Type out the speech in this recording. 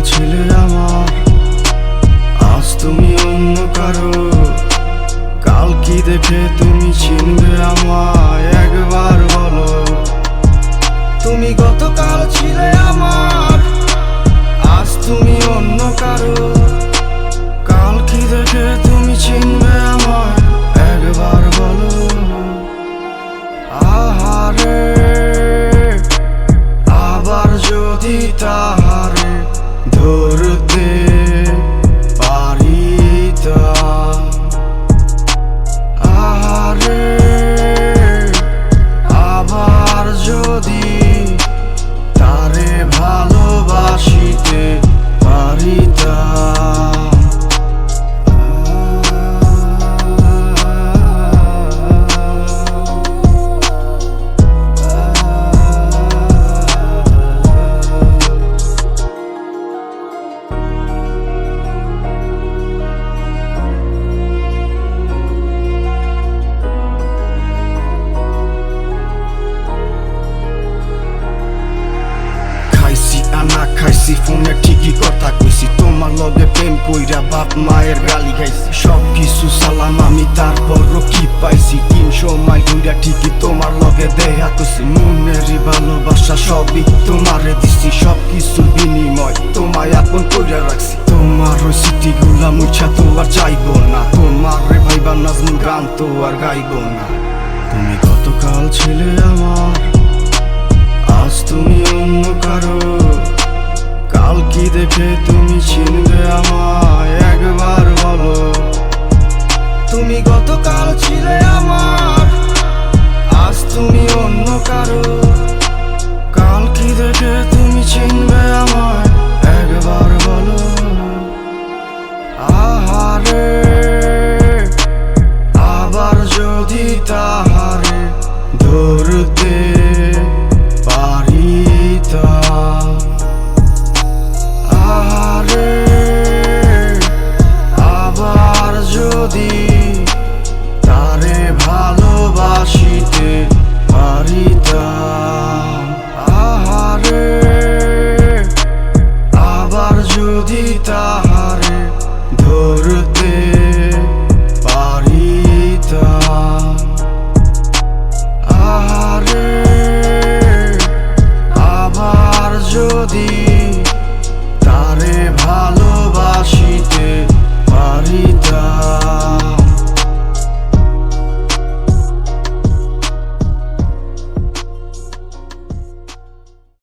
ছিলে আমার, আজ তুমি অন্য কারো। কাল কি দেখে তুমি চিনবে আমায়, একবার বলো। তুমি গতকাল ছিলে আমার, আজ তুমি অন্য কারো। কাল কি দেখে তুমি চিনবে আমায়, একবার বলো। আহারে আবার যদি তাহারে ধরতে পারিতাম, আহারে আবার যদি তারে ভালোবাসিতে পারিতাম। খাইছি ফোনে ঠিকই কথা কইছি, তোমার লগে প্রেম কইরা বাপ মায়ের গালি খাইছি। সব কিছু সালাম আমি, তারপরও কি পাইছি? 300 মাইল ঘুরা ঠিকই তোমার লগে দেখা কইছি। মনেরই ভালোবাসা সবই তোমারে দিছি, সব কিছুর বিনিময় তোমায় আপন কইরা রাখছি। তোমার ওই স্মৃতিগুলা মুছা তো আর চাইবো না, তোমারে ভাইবা নাজমুল গান তো আর গাইবো না। তুমি গতকাল ছিলে আমার, আজ তুমি অন্য কারো। কাল কি দেখে তুমি চিনবে আমায়, একবার বলো। তুমি গতকাল ছিলে আমার, আজ তুমি অন্য কারো। কাল কি দেখে তুমি চিনবে আমায়, একবার বলো। আহারে আবার যদি তাহারে ধরতে পারিতাম, আহারে আবার যদি তারে ভালোবাসিতে পারিতাম, আহারে আবার যদি তাহারে ধরতে